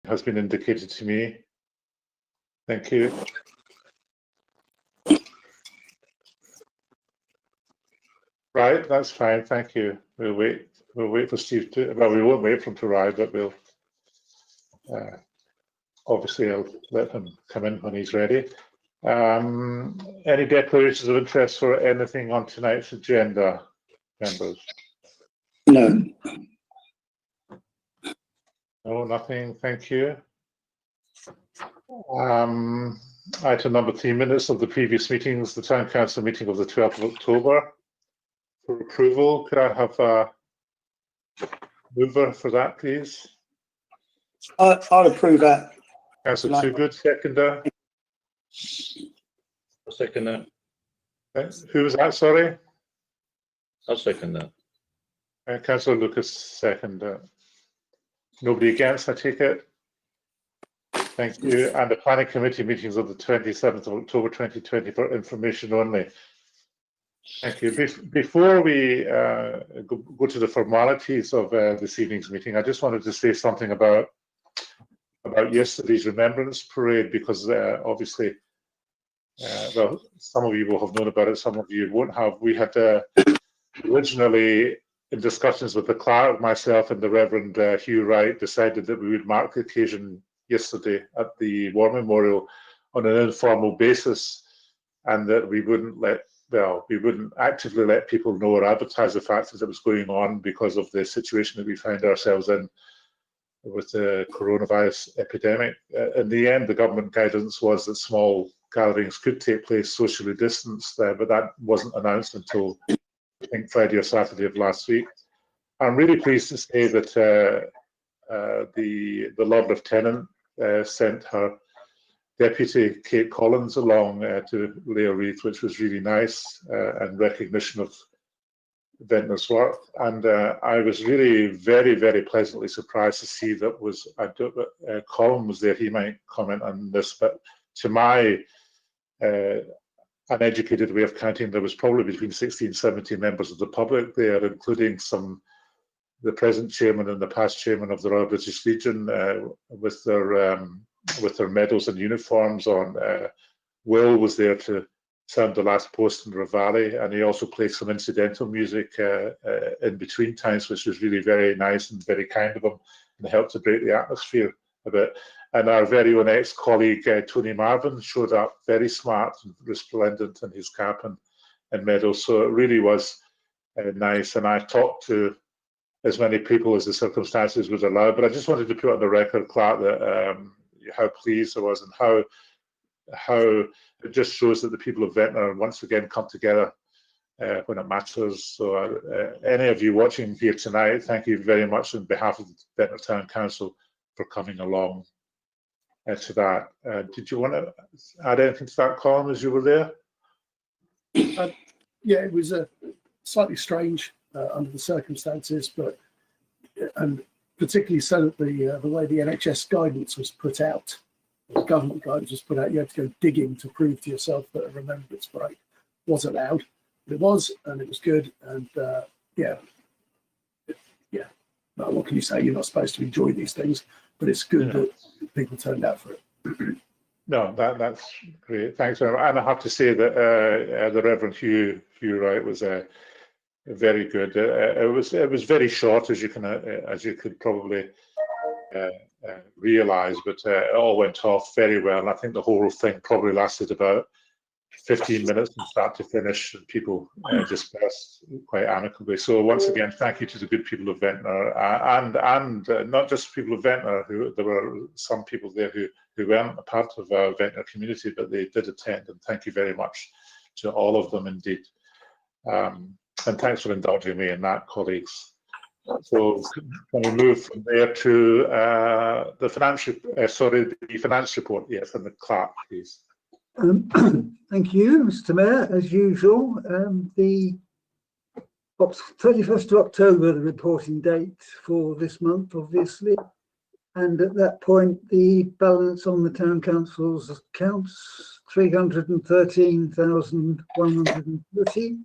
has been indicated to me. Thank you. Right, that's fine. Thank you. We'll wait. We'll wait for Steve to. Well, we won't wait for him to arrive, but we'll. Obviously, I'll let him come in when he's ready. Any declarations of interest for anything on tonight's agenda, members? No. No, nothing. Thank you. Item number 3, minutes of the previous meetings, the Town Council meeting of the 12th of October. For approval, could I have a mover for that, please? I'll approve that. Councillor Toogood, seconder. I'll second that. Who was that, sorry? I'll second that. Councillor Lucas, seconder. Nobody against, I take it? Thank you. And the Planning Committee meetings of the 27th of October 2020 for information only. Thank you. Before we go to the formalities of this evening's meeting, I just wanted to say something about yesterday's Remembrance Parade, because obviously, well, some of you will have known about it, some of you won't have. We had originally, in discussions with the clerk, myself and the Reverend Hugh Wright, decided that we would mark the occasion yesterday at the War Memorial on an informal basis, and that we wouldn't actively let people know or advertise the fact that it was going on because of the situation that we found ourselves in with the coronavirus epidemic. In the end, the government guidance was that small gatherings could take place socially distanced, but that wasn't announced until I think Friday or Saturday of last week. I'm really pleased to say that the Lord Lieutenant sent her Deputy Kate Collins along to lay a wreath, which was really nice, and recognition of Ventnor's work. And I was really very, very pleasantly surprised to see that Colin was there. He might comment on this, but to my uneducated way of counting, there was probably between 60 and 70 members of the public there, including the present chairman and the past chairman of the Royal British Legion, with their medals and uniforms on. Will was there to sound the last post in Ravalli, and he also played some incidental music in between times, which was really very nice and very kind of him, and helped to break the atmosphere a bit. And our very own ex-colleague Tony Marvin showed up very smart and resplendent in his cap and medals, so it really was nice. And I talked to as many people as the circumstances would allow, but I just wanted to put on the record, Clark, that how pleased I was, and how it just shows that the people of Ventnor once again come together when it matters. So any of you watching here tonight, thank you very much on behalf of the Ventnor Town Council for coming along to that. Did you want to add anything to that, Colin, as you were there? Yeah, it was slightly strange under the circumstances, but and particularly so that the way the NHS guidance was put out, the government guidance was put out, you had to go digging to prove to yourself that a remembrance parade was allowed. But it was, and it was good, and yeah. Well, what can you say? You're not supposed to enjoy these things, but it's good that people turned out for it. No, that's great. Thanks very much. And I have to say that the Reverend Hugh Wright was very good. It was very short, as you could probably realise, but it all went off very well. And I think the whole thing probably lasted about 15 minutes from start to finish, and people dispersed quite amicably. So once again, thank you to the good people of Ventnor, and not just people of Ventnor. There were some people there who weren't a part of our Ventnor community, but they did attend, and thank you very much to all of them indeed. And thanks for indulging me in that, colleagues. So can we move from there to the finance report? Yes, and the clerk, please. Thank you, Mr. Mayor. As usual, the 31st of October, the reporting date for this month, obviously. And at that point, the balance on the Town Council's accounts, 313,130.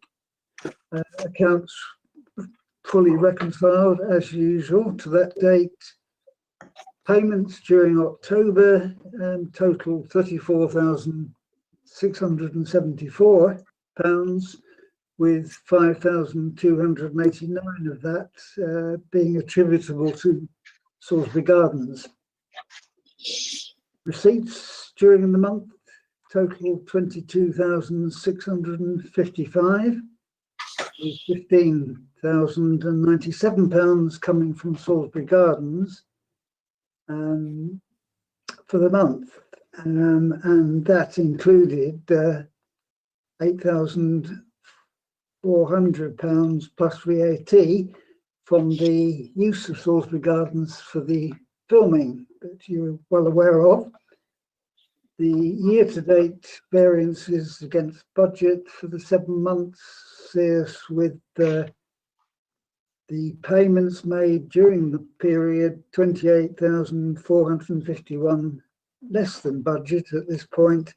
Accounts fully reconciled, as usual, to that date. Payments during October total £34,674, with 5,289 of that being attributable to Salisbury Gardens. Receipts during the month total £22,655, with £15,097 coming from Salisbury Gardens for the month, and that included £8,400 plus VAT from the use of Salisbury Gardens for the filming that you're well aware of. The year-to-date variances against budget for the 7 months is with the payments made during the period 28,451 less than budget at this point,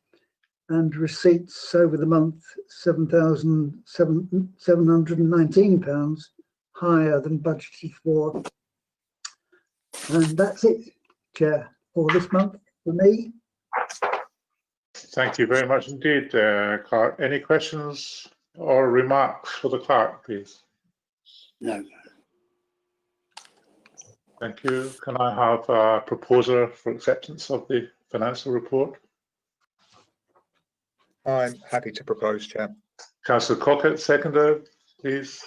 and receipts over the month £7,719 higher than budgeted for. And that's it, Chair, for this month for me. Thank you very much indeed, Clerk. Any questions or remarks for the Clerk, please? No. Thank you. Can I have a proposer for acceptance of the financial report? I'm happy to propose, Chair. Councillor Cockett, seconder, please.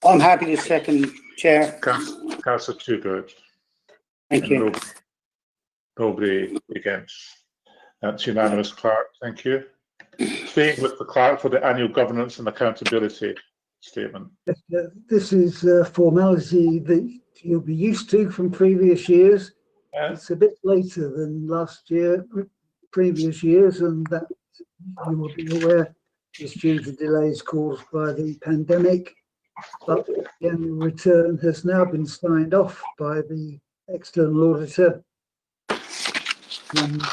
I'm happy to second, Chair. Councillor Tugart. Thank you. Nobody against. That's unanimous, Clerk. Thank you. Staying with the Clerk for the annual governance and accountability statement. This is a formality that you'll be used to from previous years. It's a bit later than previous years, and that you will be aware is due to delays caused by the pandemic. But the annual return has now been signed off by the external auditor, and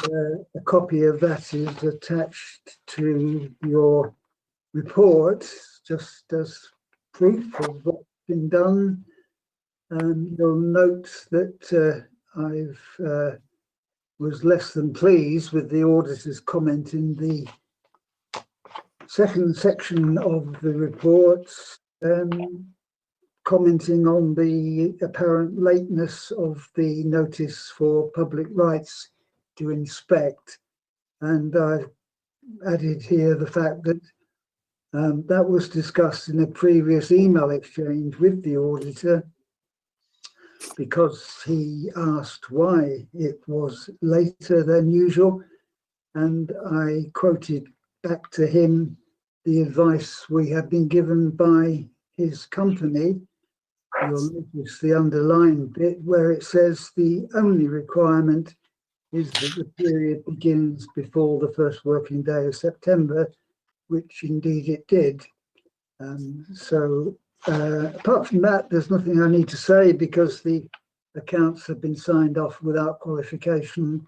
a copy of that is attached to your report, just as proof of what's been done. You'll note that I've was less than pleased with the auditor's comment in the second section of the report, commenting on the apparent lateness of the notice for public rights to inspect. And I've added here the fact that that was discussed in a previous email exchange with the auditor, because he asked why it was later than usual, and I quoted back to him the advice we had been given by his company. You'll notice the underlined bit where it says the only requirement is that the period begins before the first working day of September, which indeed it did. Apart from that, there's nothing I need to say, because the accounts have been signed off without qualification.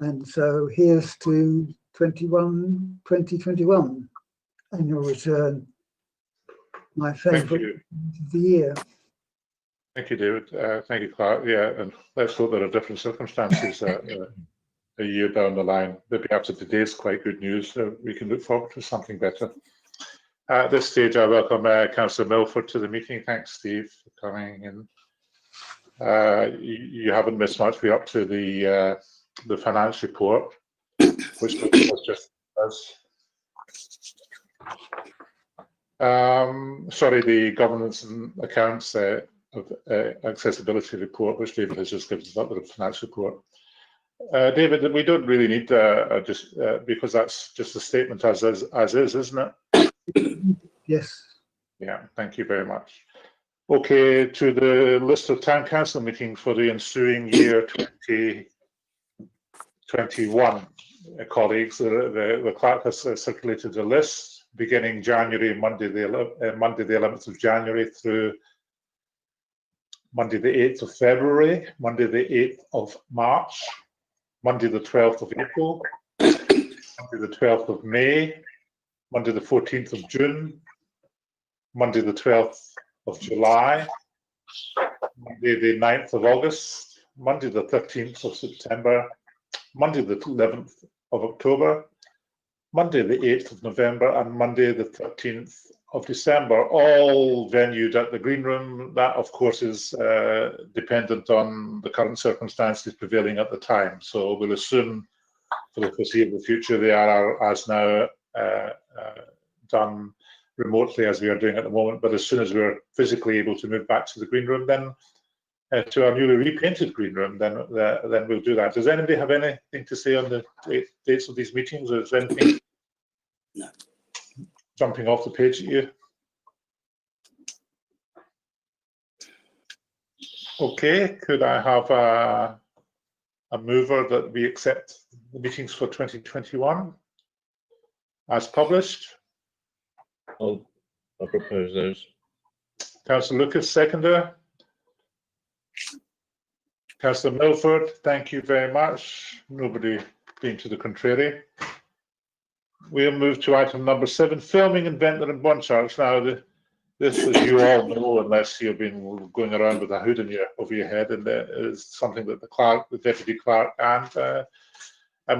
And so here's to 2021 annual return, my favourite of the year. Thank you, David. Thank you, Clark. Yeah, and let's hope there are different circumstances a year down the line. Maybe after today's quite good news, we can look forward to something better. At this stage, I welcome Councillor Milford to the meeting. Thanks, Steve, for coming in. You haven't missed much. We're up to the finance report, which was just us. Sorry, the governance and accounts of accessibility report, which David has just given us up with the finance report. David, we don't really need just because that's just a statement as is, isn't it? Yes. Yeah, thank you very much. Okay, to the list of town council meetings for the ensuing year 2021, colleagues. The clerk has circulated a list beginning Monday the 11th of January through Monday the 8th of February, Monday the 8th of March, Monday the 12th of April, Monday the 12th of May, Monday the 14th of June, Monday the 12th of July, Monday the 9th of August, Monday the 13th of September, Monday the 11th of October, Monday the 8th of November, and Monday the 13th of December, all venued at the Green Room. That, of course, is dependent on the current circumstances prevailing at the time. So we'll assume for the foreseeable future they are as now done remotely as we are doing at the moment. But as soon as we're physically able to move back to the Green Room, then to our newly repainted Green Room, then we'll do that. Does anybody have anything to say on the dates of these meetings, or is there anything jumping off the page at you? Okay, could I have a mover that we accept the meetings for 2021 as published? I'll propose those. Councillor Lucas, seconder. Councillor Milford, thank you very much. Nobody being to the contrary. We'll move to item number 7, filming in Ventnor and BONCHURCH. Now, this, as you all know, unless you've been going around with a hood over your head, and that is something that the clerk, the deputy clerk, and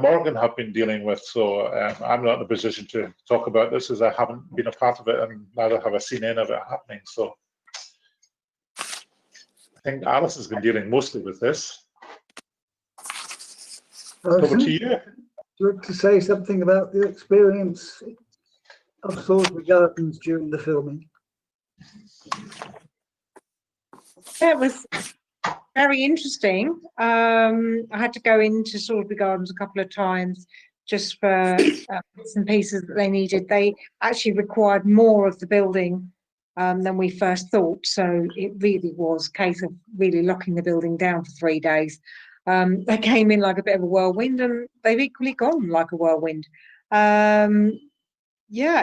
Morgan have been dealing with. So I'm not in a position to talk about this, as I haven't been a part of it, and neither have I seen any of it happening. So I think Alice has been dealing mostly with this. Over to you. Do you want to say something about the experience of Salisbury Gardens during the filming? It was very interesting. I had to go into Salisbury Gardens a couple of times just for bits and pieces that they needed. They actually required more of the building than we first thought. So it really was a case of really locking the building down for 3 days. They came in like a bit of a whirlwind, and they've equally gone like a whirlwind. Yeah,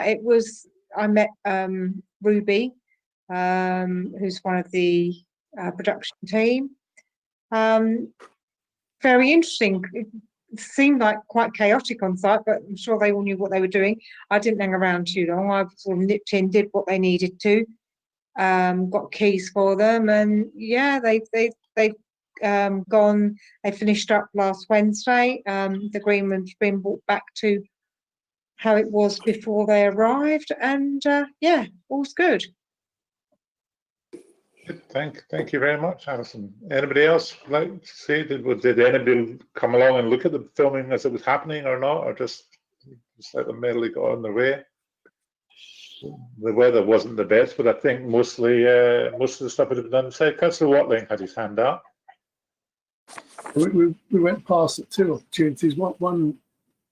it was. I met Ruby, who's one of the production team. Very interesting. It seemed like quite chaotic on site, but I'm sure they all knew what they were doing. I didn't hang around too long. I sort of nipped in, did what they needed to, got keys for them, and yeah, they've gone. They finished up last Wednesday. The Green Room's been brought back to how it was before they arrived, and yeah, all's good. Thank you very much, Alison. Anybody else like to say? Did anybody come along and look at the filming as it was happening, or not, or just let them merely go on their way? The weather wasn't the best, but I think mostly most of the stuff had been done. So Councillor Watling had his hand up. We went past at 2 opportunities. One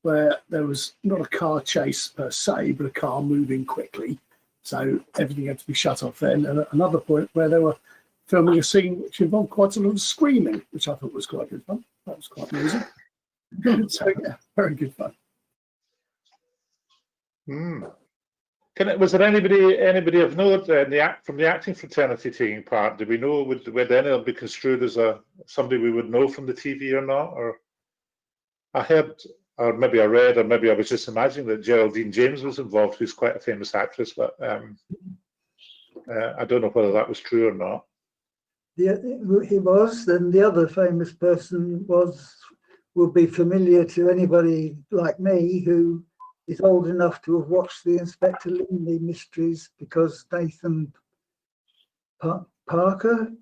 where there was not a car chase per se, but a car moving quickly. So everything had to be shut off then. And another point where they were filming a scene which involved quite a lot of screaming, which I thought was quite good fun. That was quite amusing. So yeah, very good fun. Was there anybody of note from the acting fraternity taking part? Do we know would any of them be construed as somebody we would know from the TV or not? Or I heard, or maybe I read, or maybe I was just imagining that Geraldine James was involved, who's quite a famous actress, but I don't know whether that was true or not. Yeah, he was. And the other famous person will be familiar to anybody like me who is old enough to have watched the Inspector Linley mysteries, because Nathan Porter,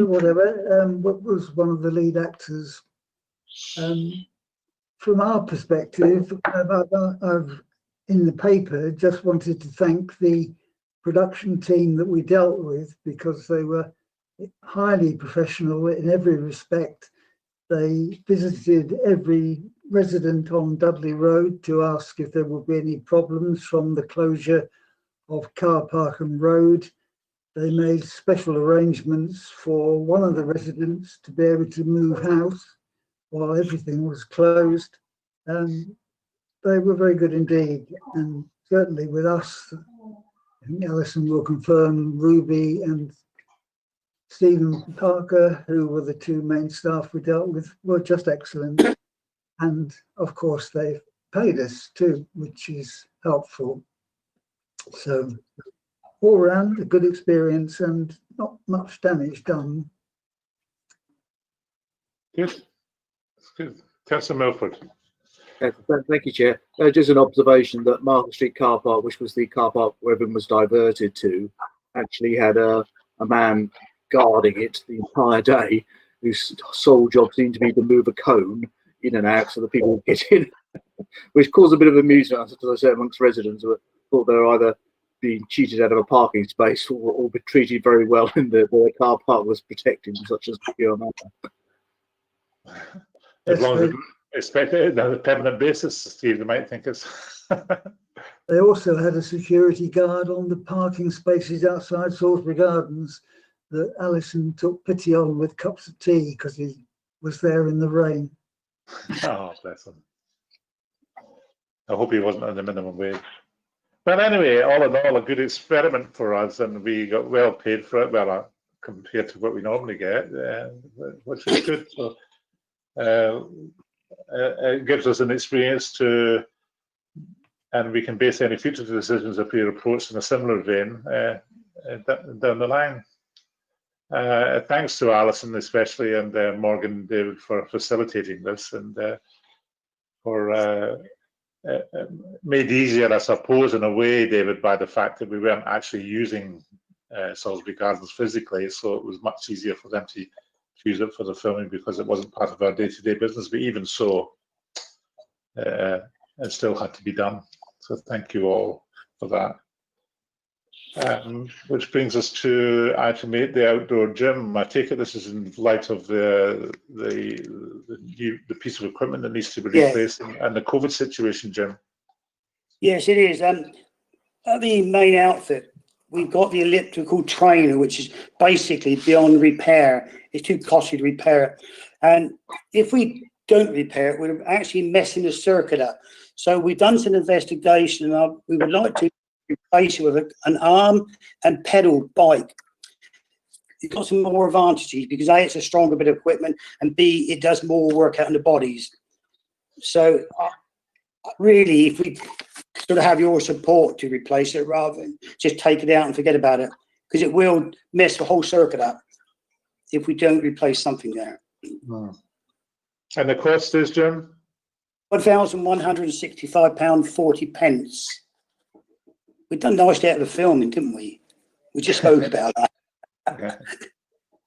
whatever, was one of the lead actors. From our perspective, I've in the paper just wanted to thank the production team that we dealt with, because they were highly professional in every respect. They visited every resident on Dudley Road to ask if there would be any problems from the closure of Car Park and Road. They made special arrangements for one of the residents to be able to move house while everything was closed. They were very good indeed, and certainly with us, I think Alison will confirm, Ruby and Stephen Parker, who were the two main staff we dealt with, were just excellent. And of course, they've paid us too, which is helpful. So all around, a good experience and not much damage done Good. That's good. Councillor Milford. Thank you, Chair. Just an observation that Market Street car park, which was the car park where everyone was diverted to, actually had a man guarding it the entire day, whose sole job seemed to be to move a cone in and out so the people would get in, which caused a bit of amusement, as I say, amongst residents who thought they were either being cheated out of a parking space or be treated very well in the car park was protected in such a secure manner. As long as it's expected on a permanent basis, Steve, you might think it's. They also had a security guard on the parking spaces outside Salisbury Gardens that Alison took pity on with cups of tea because he was there in the rain. Oh, bless him. I hope he wasn't on the minimum wage. But anyway, all in all, a good experiment for us, and we got well paid for it, well, compared to what we normally get, which is good. So it gives us an experience to, and we can base any future decisions if we are approached in a similar vein down the line. Thanks to Alison especially, and Morgan and David for facilitating this, and for made easier, I suppose, in a way, David, by the fact that we weren't actually using Salisbury Gardens physically, so it was much easier for them to use it for the filming because it wasn't part of our day-to-day business. But even so, it still had to be done. So thank you all for that. Which brings us to item 8, the outdoor gym. I take it this is in light of the piece of equipment that needs to be replaced and the COVID situation, Jim. Yes, it is. At the main outfit, we've got the elliptical trainer, which is basically beyond repair. It's too costly to repair it. And if we don't repair it, we're actually messing the circuit up. So we've done some investigation, and we would like to replace it with an arm and pedal bike. It's got some more advantages because A, it's a stronger bit of equipment, and B, it does more work out in the bodies. So really, if we sort of have your support to replace it rather than just take it out and forget about it, because it will mess the whole circuit up if we don't replace something there. And the cost is, Jim? £1,165.40. We've done nicely out of the filming, didn't we? We just spoke about that. Okay.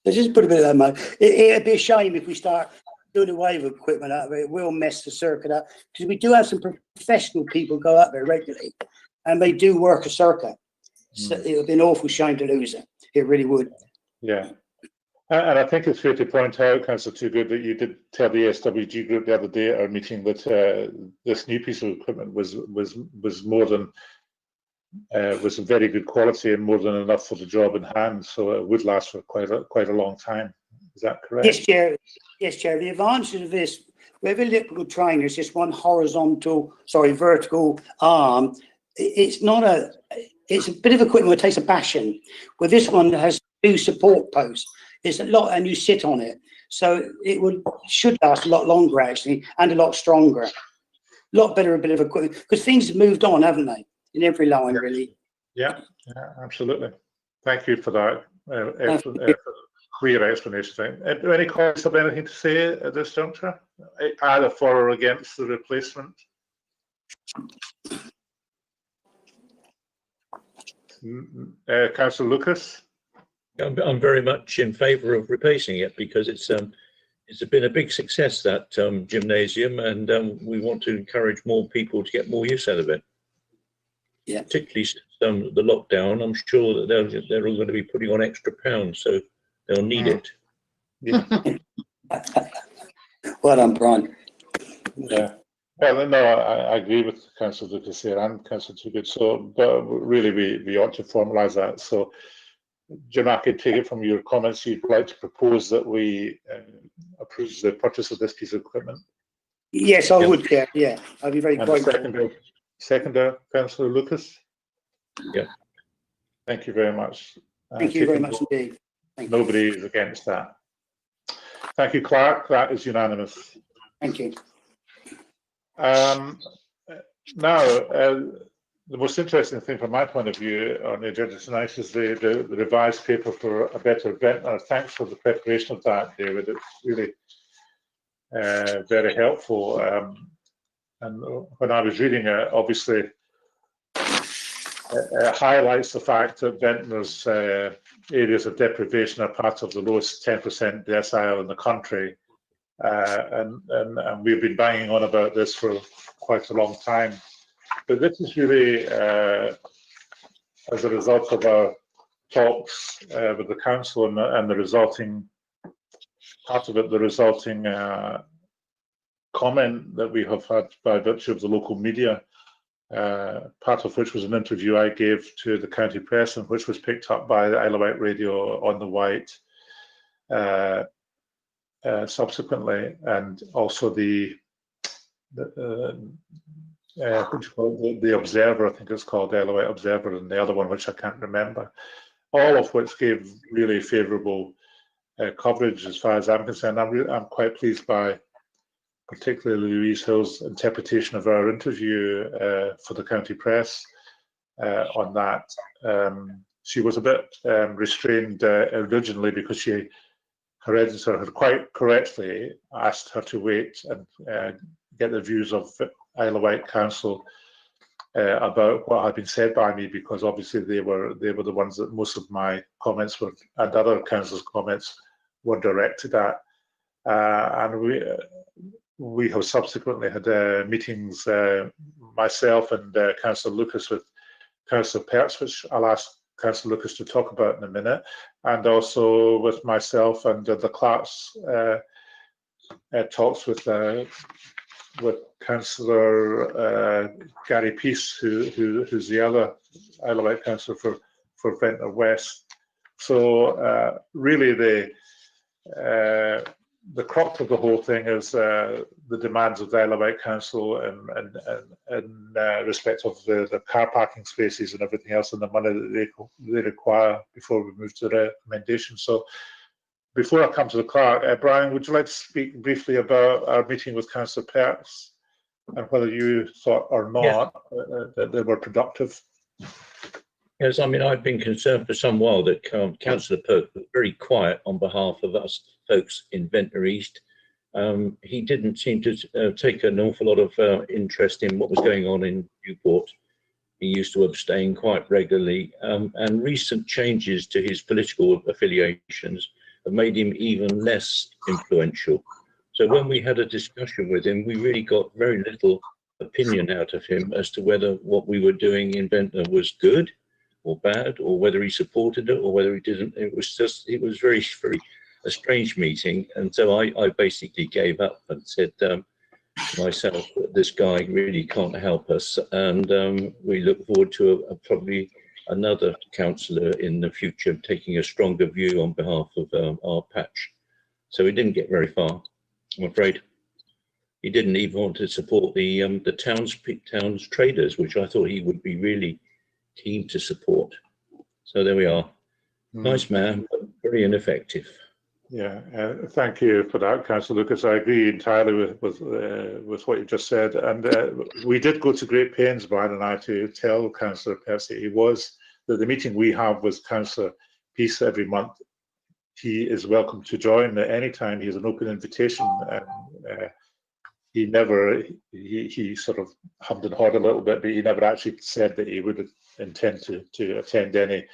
So just put a bit of that money. It'd be a shame if we start doing away with equipment out there. It will mess the circuit up because we do have some professional people go out there regularly, and they do work a circuit. So it would be an awful shame to lose it. It really would. Yeah. And I think it's fair to point out, Councillor Toogood, that you did tell the SWG group the other day at our meeting that this new piece of equipment was more than was of very good quality and more than enough for the job in hand, so it would last for quite a long time. Is that correct? Yes, Chair. Yes, Chair. The advantage of this, with elliptical trainer, is just one vertical arm. It's a bit of equipment that takes a bashing. With this one, that has 2 support posts. It's a lot, and you sit on it, so it should last a lot longer actually, and a lot stronger. A lot better a bit of equipment because things have moved on, haven't they? In every line, really. Yeah, absolutely. Thank you for that clear explanation. Any colleagues have anything to say at this juncture, either for or against the replacement? Councillor Lucas? I'm very much in favour of replacing it because it's been a big success, that gymnasium, and we want to encourage more people to get more use out of it. Yeah. Particularly since the lockdown, I'm sure that they're all going to be putting on extra pounds, so they'll need it. Yeah. Well done, Brian. Yeah. Well, no, I agree with Councillor Lucas here and Councillor Toogood. So, but really, we ought to formalise that. So, Jim, I could take it from your comments. You'd like to propose that we approve the purchase of this piece of equipment. Yes, I would. Yeah, I'd be very grateful. Seconder, Councillor Lucas. Yeah. Thank you very much. Thank you very much indeed. Nobody is against that. Thank you, Clark. That is unanimous. Thank you. Now, the most interesting thing from my point of view on the agenda tonight is the revised paper for a better Ventnor. Thanks for the preparation of that, David. It's really very helpful. And when I was reading it, obviously, it highlights the fact that Ventnor's areas of deprivation are part of the lowest 10% decile in the country. And we've been banging on about this for quite a long time. But this is really as a result of our talks with the council and the resulting, part of it, the resulting comment that we have had by virtue of the local media, part of which was an interview I gave to the county press and which was picked up by the Isle of Wight Radio on the Wight subsequently, and also the Observer, I think it's called, the Isle of Wight Observer, and the other one which I can't remember, all of which gave really favourable coverage as far as I'm concerned. I'm quite pleased by particularly Louise Hill's interpretation of our interview for the county press on that. She was a bit restrained originally because her editor had quite correctly asked her to wait and get the views of Isle of Wight Council about what had been said by me, because obviously they were the ones that most of my comments were, and other councillors' comments were directed at. And we have subsequently had meetings, myself and Councillor Lucas, with Councillor Perks, which I'll ask Councillor Lucas to talk about in a minute, and also with myself and the Clarks talks with Councillor Gary Peace, who's the other Isle of Wight councillor for Ventnor West. So really the crux of the whole thing is the demands of the Isle of Wight Council in respect of the car parking spaces and everything else, and the money that they require before we move to the recommendation. So before I come to the clerk, Brian, would you like to speak briefly about our meeting with Councillor Perks and whether you thought or not that they were productive? Yes, I mean, I've been concerned for some while that Councillor Perks was very quiet on behalf of us folks in Ventnor East. He didn't seem to take an awful lot of interest in what was going on in Newport. He used to abstain quite regularly, and recent changes to his political affiliations have made him even less influential. So when we had a discussion with him, we really got very little opinion out of him as to whether what we were doing in Ventnor was good or bad, or whether he supported it or whether he didn't. It was very, very a strange meeting. And so I basically gave up and said myself that this guy really can't help us. And we look forward to probably another councillor in the future taking a stronger view on behalf of our patch. So we didn't get very far, I'm afraid. He didn't even want to support the town's traders, which I thought he would be really keen to support. So there we are. Nice man, but very ineffective. Yeah, thank you for that, Councillor Lucas. I agree entirely with what you just said. And we did go to great pains, Brian and I, to tell Councillor Percy that the meeting we have with Councillor Peace every month, he is welcome to join at any time. He has an open invitation. And he sort of hummed and hawed a little bit, but he never actually said that he would intend to attend any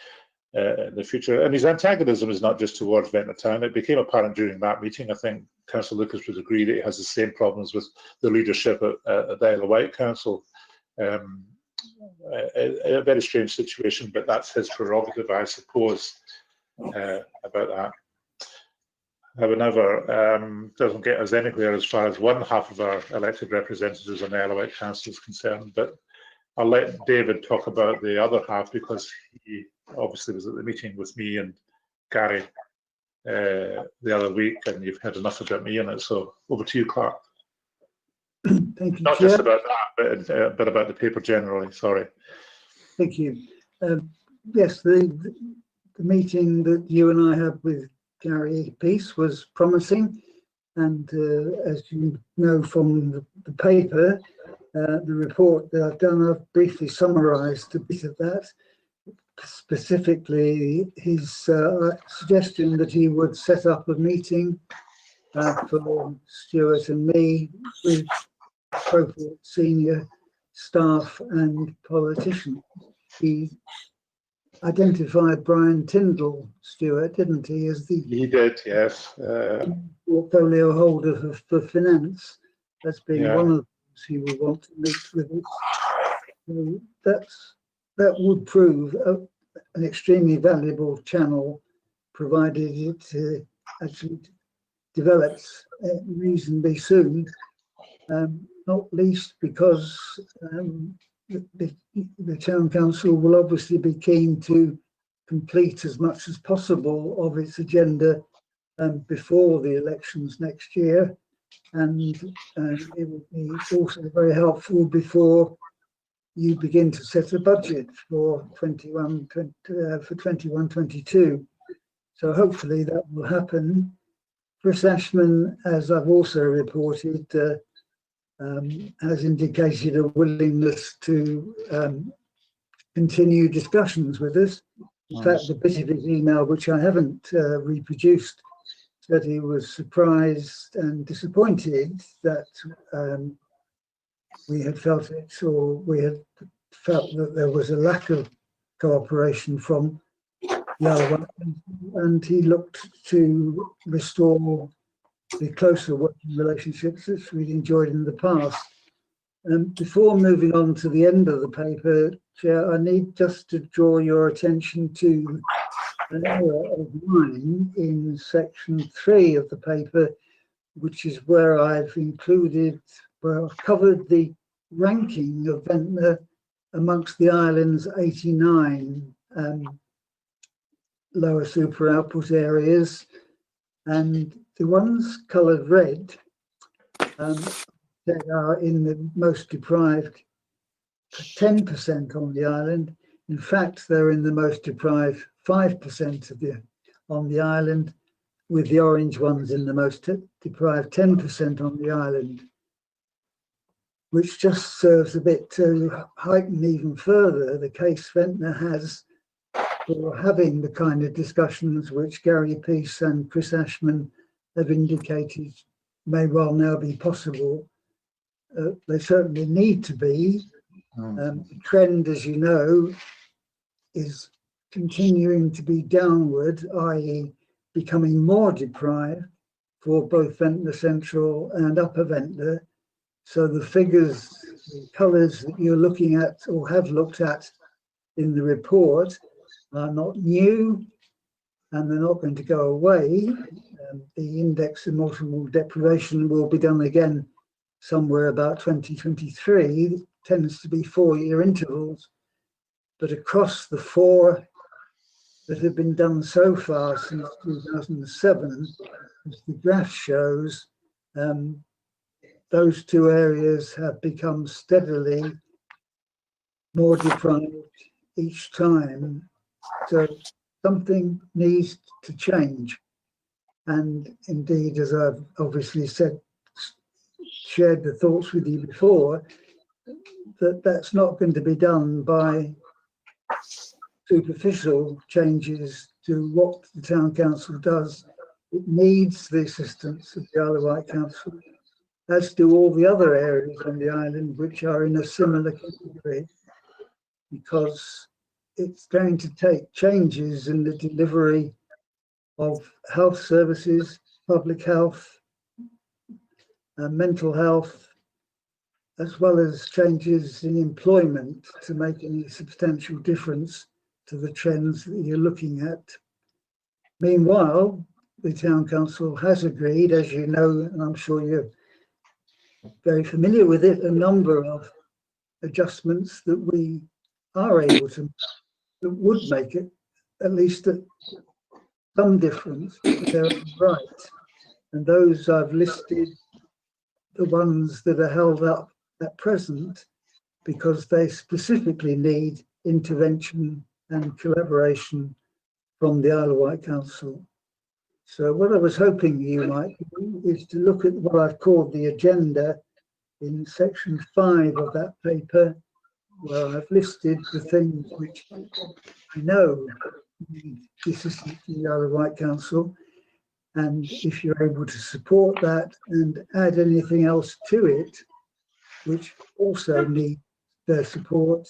in the future. And his antagonism is not just towards Ventnor Town. It became apparent during that meeting. I think Councillor Lucas would agree that he has the same problems with the leadership at the Isle of Wight Council. A very strange situation, but that's his prerogative, I suppose, about that. However, doesn't get us anywhere as far as one half of our elected representatives on the Isle of Wight Council is concerned. But I'll let David talk about the other half, because he obviously was at the meeting with me and Gary the other week, and you've heard enough about me in it. So over to you, Clark. Thank you, Not Chair. just about that, but about the paper generally. Sorry. Thank you. Yes, the meeting that you and I had with Gary Peace was promising, and as you know from the paper, the report that I've done, I've briefly summarised a bit of that, specifically his suggestion that he would set up a meeting for Stuart and me with appropriate senior staff and politicians. He identified Brian Tyndall, Stuart, didn't he, as the He did, yes. portfolio holder for finance as being Yeah. one of those he will want to meet with us. So that would prove an extremely valuable channel, provided it actually develops reasonably soon, not least because the town council will obviously be keen to complete as much as possible of its agenda before the elections next year, and it will be also very helpful before you begin to set a budget for 21-22. So hopefully that will happen. Chris Ashman, as I've also reported, has indicated a willingness to continue discussions with us. In fact, the bit of his email, which I haven't reproduced, said he was surprised and disappointed that we had felt it, or we had felt that there was a lack of cooperation from the other one, and he looked to restore the closer working relationships that we'd enjoyed in the past. Before moving on to the end of the paper, Chair, I need just to draw your attention to an error of mine in section 3 of the paper, which is where I've covered the ranking of Ventnor amongst the island's 89 lower super output areas, and the ones coloured red that are in the most deprived 10% on the island. In fact, they're in the most deprived 5% on the island, with the orange ones in the most deprived 10% on the island, which just serves a bit to heighten even further the case Ventnor has for having the kind of discussions which Gary Peace and Chris Ashman have indicated may well now be possible. They certainly need to be. The trend, as you know, is continuing to be downward, i.e. becoming more deprived for both Ventnor Central and Upper Ventnor. So the figures, the colours that you're looking at or have looked at in the report are not new, and they're not going to go away. The index of multiple deprivation will be done again somewhere about 2023. It tends to be 4-year intervals, but across the 4 that have been done so far since 2007, as the graph shows, those 2 areas have become steadily more deprived each time. So something needs to change. And indeed, as I've obviously shared the thoughts with you before, that's not going to be done by superficial changes to what the town council does. It needs the assistance of the Isle of Wight Council, as do all the other areas on the island which are in a similar category, because it's going to take changes in the delivery of health services, public health, mental health, as well as changes in employment to make any substantial difference to the trends that you're looking at. Meanwhile, the town council has agreed, as you know, and I'm sure you're very familiar with it, a number of adjustments that we are able to, that would make it at least some difference, but they're right. And those I've listed, the ones that are held up at present, because they specifically need intervention and collaboration from the Isle of Wight Council. So what I was hoping you might do is to look at what I've called the agenda in section 5 of that paper, where I've listed the things which I know need the assistance of the Isle of Wight Council. And if you're able to support that and add anything else to it, which also needs their support,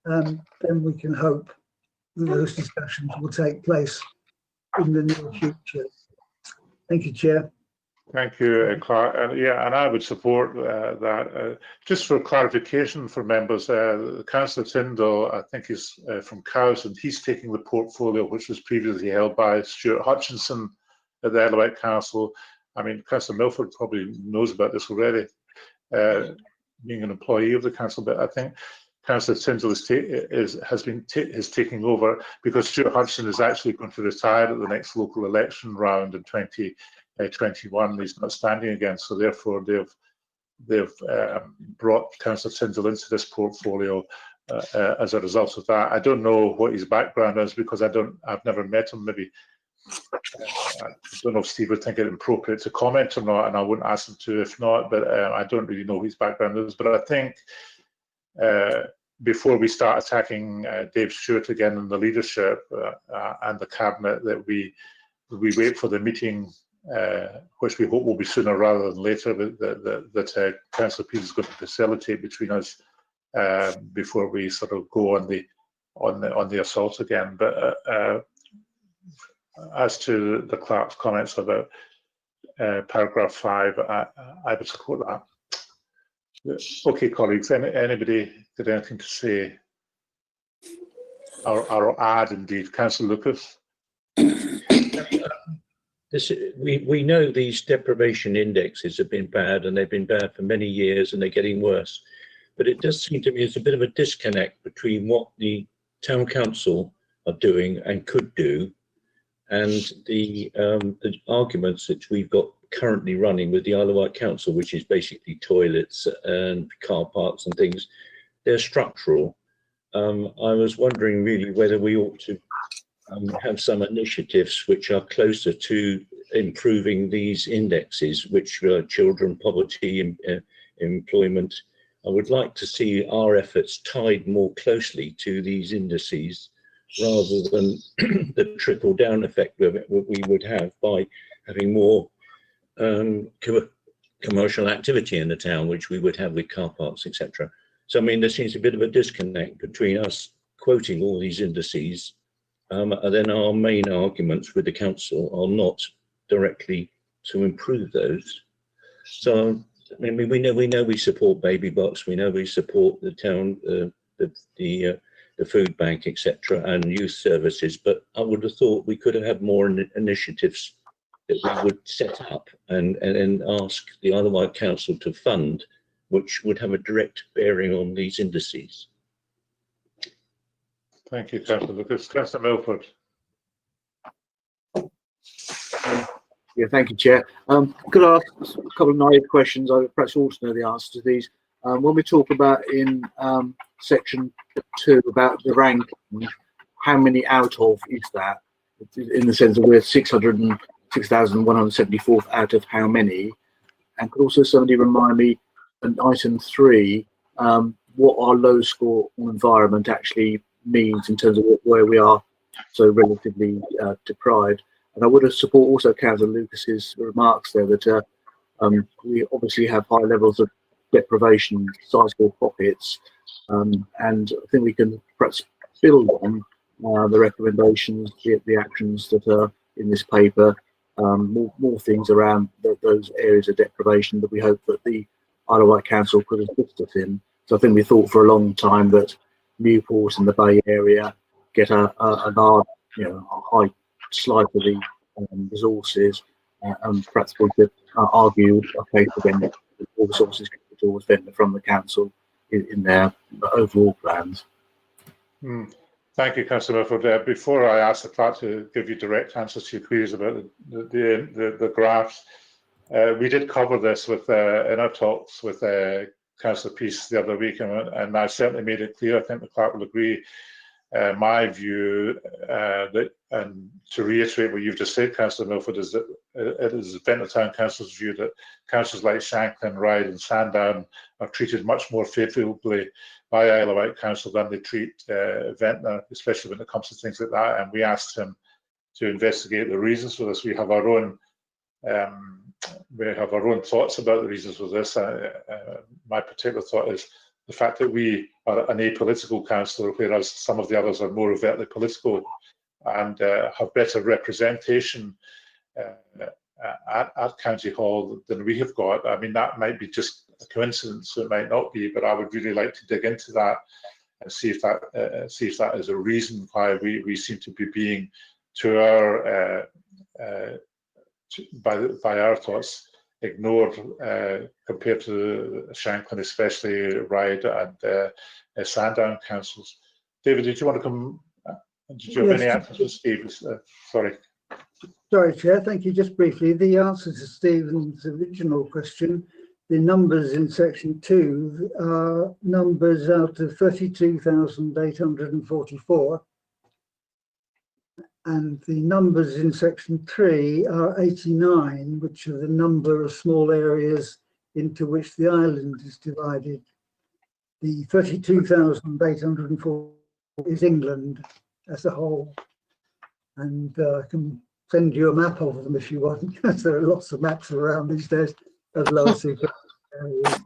then we can hope that those discussions will take place in the near future. Thank you, Chair. Thank you, Clark. And yeah, and I would support that. Just for clarification for members, Councillor Tyndall, I think is from Cowes, and he's taking the portfolio which was previously held by Stuart Hutchinson at the Isle of Wight Council. I mean, Councillor Milford probably knows about this already, being an employee of the council, but I think Councillor Tyndall is taking over because Stuart Hutchinson is actually going to retire at the next local election round in 2021. He's not standing again, so therefore they've brought Councillor Tyndall into this portfolio as a result of that. I don't know what his background is because I've never met him. Maybe I don't know if Steve would think it appropriate to comment or not, and I wouldn't ask him to if not. But I don't really know who his background is. But I think before we start attacking Dave Stewart again in the leadership and the cabinet, that we wait for the meeting, which we hope will be sooner rather than later, that Councillor Pearce is going to facilitate between us before we sort of go on the assault again. But as to the clerk's comments about paragraph 5, I would support that. Okay, colleagues, anybody got anything to say or add? Indeed, Councillor Lucas. We know these deprivation indexes have been bad, and they've been bad for many years, and they're getting worse. But it does seem to me there's a bit of a disconnect between what the town council are doing and could do, and the arguments that we've got currently running with the Isle of Wight Council, which is basically toilets and car parks and things. They're structural. I was wondering really whether we ought to have some initiatives which are closer to improving these indexes, which are children, poverty, employment. I would like to see our efforts tied more closely to these indices rather than the trickle down effect that we would have by having more commercial activity in the town, which we would have with car parks, etc. So, I mean, there seems a bit of a disconnect between us quoting all these indices, and then our main arguments with the council are not directly to improve those. So, I mean, we know we support Baby Box, we know we support the town, the food bank, etc., and youth services, but I would have thought we could have had more initiatives that we would set up and ask the Isle of Wight Council to fund, which would have a direct bearing on these indices. Thank you, Councillor Lucas. Councillor Milford. Yeah, thank you, Chair. Could I ask a couple of naive questions? I perhaps also know the answer to these. When we talk about in section 2 about the ranking, how many out of is that? In the sense that we're 6,174 out of how many? And could also somebody remind me, in item 3, what our low score on environment actually means in terms of where we are so relatively deprived? And I would have support also Councillor Lucas's remarks there that we obviously have high levels of deprivation, sizable pockets, and I think we can perhaps build on the recommendations, the actions that are in this paper, more things around those areas of deprivation that we hope that the Isle of Wight Council could assist us in. So I think we thought for a long time that Newport and the Bay Area get a large, a high slice of the resources, and perhaps we could argue a case again that all resources towards Ventnor from the council in their overall plans. Thank you, Councillor Milford. Before I ask the clerk to give you direct answers to your queries about the graphs, we did cover this with in our talks with Councillor Pearce the other week, and I certainly made it clear. I think the clerk will agree. My view, that, and to reiterate what you've just said, Councillor Milford, is that it is Ventnor Town Council's view that councils like Shanklin, Ryde and Sandown are treated much more favourably by Isle of Wight Council than they treat Ventnor, especially when it comes to things like that. And we asked him to investigate the reasons for this. We have our own we have our own thoughts about the reasons for this. My particular thought is the fact that we are an apolitical council, whereas some of the others are more overtly political and have better representation at County Hall than we have got. I mean, that might be just a coincidence, it might not be, but I would really like to dig into that and see if that is a reason why we seem to be being, to our by our thoughts, ignored compared to Shanklin, especially Ryde and Sandown councils. David, did you want to come? Did you have any answers for Steve? Sorry. Sorry, Chair. Thank you. Just briefly, the answer to Stephen's original question, the numbers in section 2 are numbers out of 32,844. And the numbers in section 3 are 89, which are the number of small areas into which the island is divided. The 32,804 is England as a whole. And I can send you a map of them if you want, because there are lots of maps around these days of lower super areas.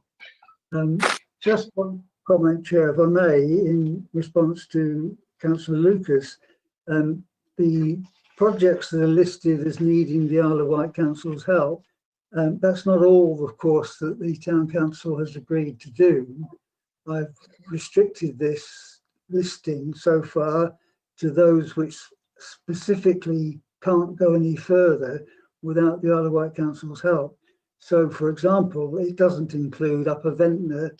Just one comment, Chair, if I may, in response to Councillor Lucas. The projects that are listed as needing the Isle of Wight Council's help, that's not all, of course, that the Town Council has agreed to do. I've restricted this listing so far to those which specifically can't go any further without the Isle of Wight Council's help. So, for example, it doesn't include Upper Ventnor,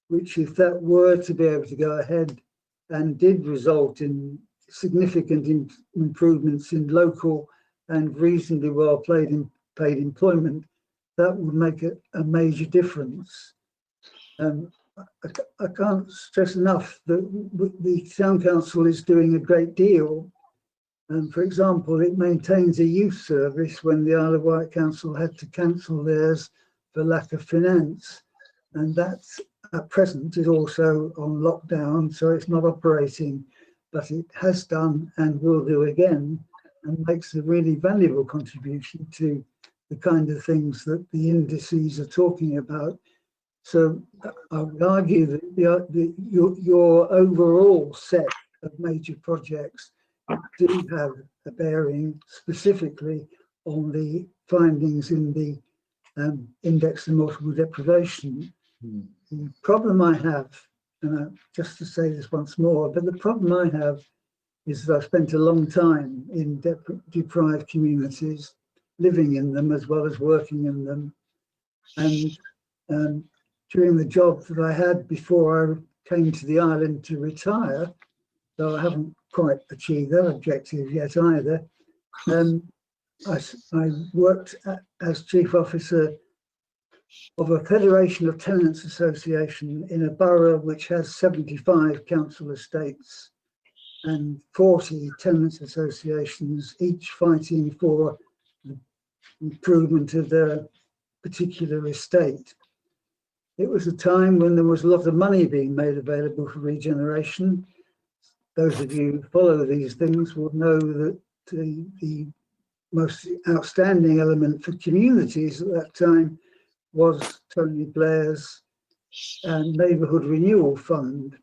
which, if that were to be able to go ahead and did result in significant improvements in local and reasonably well paid employment, that would make it a major difference. I can't stress enough that the Town Council is doing a great deal. For example, it maintains a youth service when the Isle of Wight Council had to cancel theirs for lack of finance. And that at present is also on lockdown, so it's not operating. But it has done and will do again, and makes a really valuable contribution to the kind of things that the indices are talking about. So I would argue that your overall set of major projects do have a bearing specifically on the findings in the index of multiple deprivation. The problem I have, and just to say this once more, but the problem I have is that I've spent a long time in deprived communities, living in them as well as working in them. And during the job that I had before I came to the island to retire, though I haven't quite achieved that objective yet either, I worked as Chief Officer of a Federation of Tenants Association in a borough which has 75 council estates and 40 tenants associations, each fighting for the improvement of their particular estate. It was a time when there was a lot of money being made available for regeneration. Those of you who follow these things will know that the most outstanding element for communities at that time was Tony Blair's Neighbourhood Renewal Fund.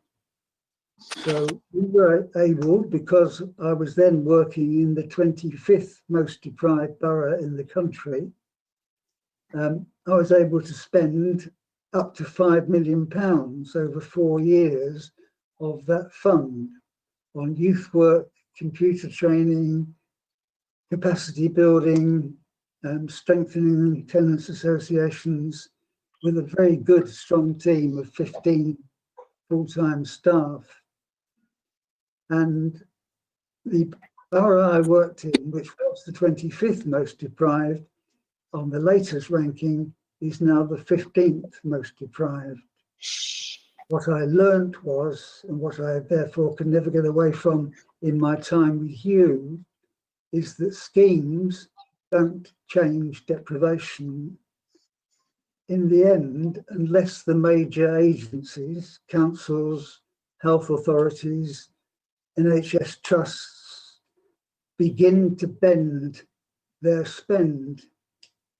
So we were able, because I was then working in the 25th most deprived borough in the country, I was able to spend up to £5 million over 4 years of that fund on youth work, computer training, capacity building, strengthening tenants associations, with a very good, strong team of 15 full-time staff. And the borough I worked in, which was the 25th most deprived, on the latest ranking, is now the 15th most deprived. What I learnt was, and what I therefore can never get away from in my time with you, is that schemes don't change deprivation in the end, unless the major agencies, councils, health authorities, NHS trusts begin to bend their spend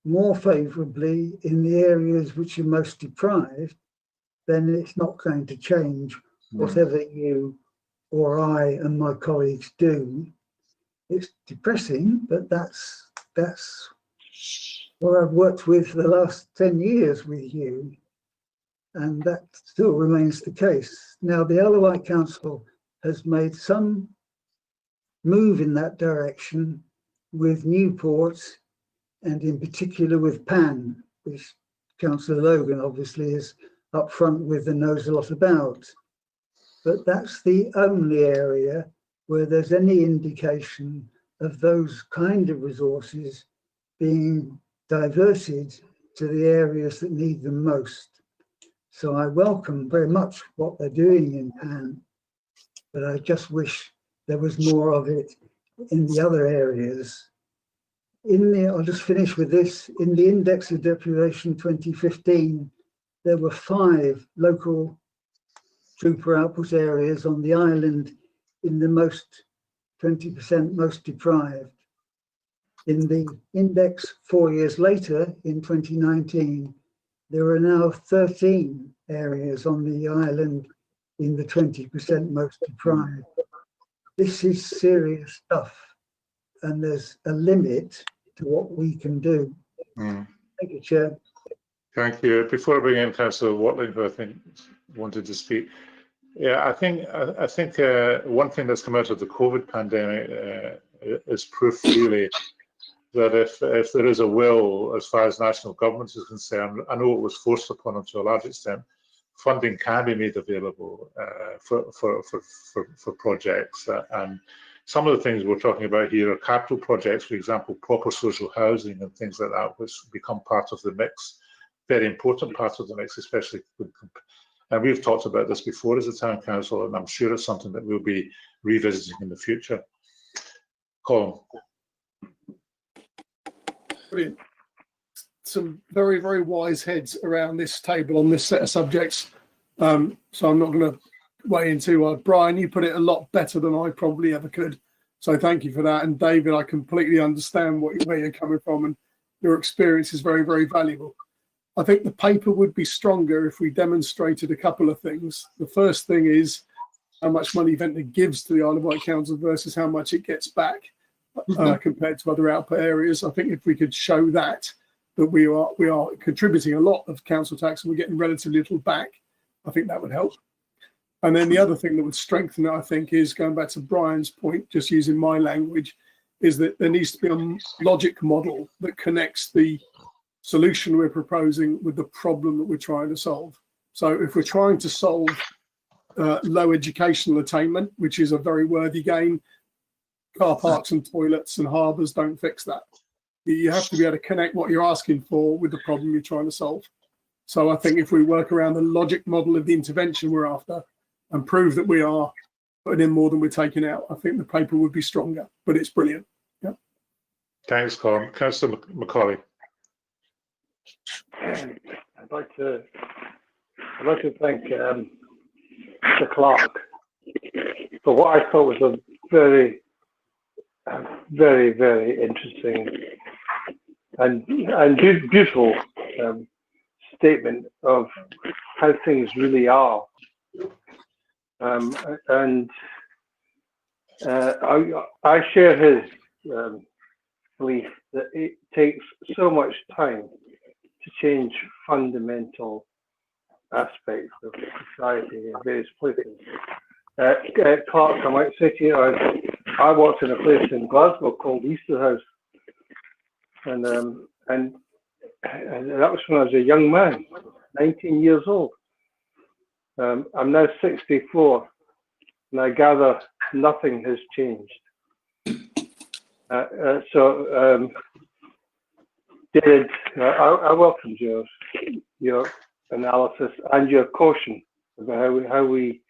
more favourably in the areas which are most deprived, then it's not going to change whatever you or I and my colleagues do. It's depressing, but that's what I've worked with for the last 10 years with you, and that still remains the case. Now, the Isle of Wight Council has made some move in that direction with Newport, and in particular with Pan, which Councillor Logan obviously is up front with and knows a lot about. But that's the only area where there's any indication of those kind of resources being diverted to the areas that need them most. So I welcome very much what they're doing in Pan, but I just wish there was more of it in the other areas. I'll just finish with this. In the Index of Deprivation 2015, there were 5 local trooper output areas on the island in the 20% most deprived. In the index 4 years later, in 2019, there are now 13 areas on the island in the 20% most deprived. This is serious stuff, and there's a limit to what we can do. Thank you, Chair. Thank you. Before I bring in Councillor Watling, who I think wanted to speak, yeah, I think one thing that's come out of the COVID pandemic is proof, really, that if there is a will, as far as national government is concerned, I know it was forced upon them to a large extent, funding can be made available for projects. And some of the things we're talking about here are capital projects, for example, proper social housing and things like that, which become part of the mix, very important part of the mix, especially and we've talked about this before as a town council, and I'm sure it's something that we'll be revisiting in the future. Colin. Brilliant. Some very, very wise heads around this table on this set of subjects. So I'm not going to weigh into Brian, you put it a lot better than I probably ever could. So thank you for that. And David, I completely understand where you're coming from, and your experience is very, very valuable. I think the paper would be stronger if we demonstrated a couple of things. The first thing is how much money Ventnor gives to the Isle of Wight Council versus how much it gets back compared to other output areas. I think if we could show that we are contributing a lot of council tax and we're getting relatively little back, I think that would help. And then the other thing that would strengthen it, I think, is going back to Brian's point, just using my language, is that there needs to be a logic model that connects the solution we're proposing with the problem that we're trying to solve. So if we're trying to solve low educational attainment, which is a very worthy gain, car parks and toilets and harbours don't fix that. You have to be able to connect what you're asking for with the problem you're trying to solve. So I think if we work around the logic model of the intervention we're after and prove that we are putting in more than we're taking out, I think the paper would be stronger, but it's brilliant. Yeah. Thanks, Colin. Councillor Macaulay. I'd like to thank Mr. Clark for what I thought was a very, very interesting and beautiful statement of how things really are. And I share his belief that it takes so much time to change fundamental aspects of society in various places. Clark, I might say to you, I worked in a place in Glasgow called Easter House, and that was when I was a young man, 19 years old. I'm now 64, and I gather nothing has changed. David, I welcome your analysis and your caution about how we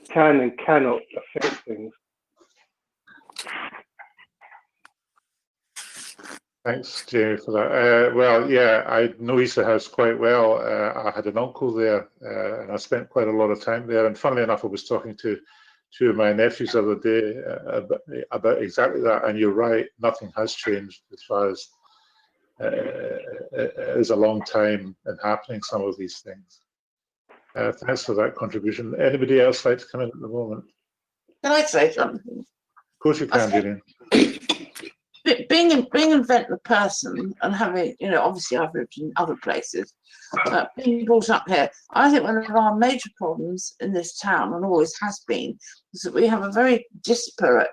can and cannot affect things. Thanks, Jamie, for that. Well, yeah, I know Easter House quite well. I had an uncle there, and I spent quite a lot of time there. And funnily enough, I was talking to two of my nephews the other day about exactly that. And you're right, nothing has changed as far as is a long time in happening, some of these things. Thanks for that contribution. Anybody else like to come in at the moment? Can I say something? Of course you can, Julian. Being a Ventnor person and having, you know, obviously I've lived in other places, being brought up here, I think one of our major problems in this town, and always has been, is that we have a very disparate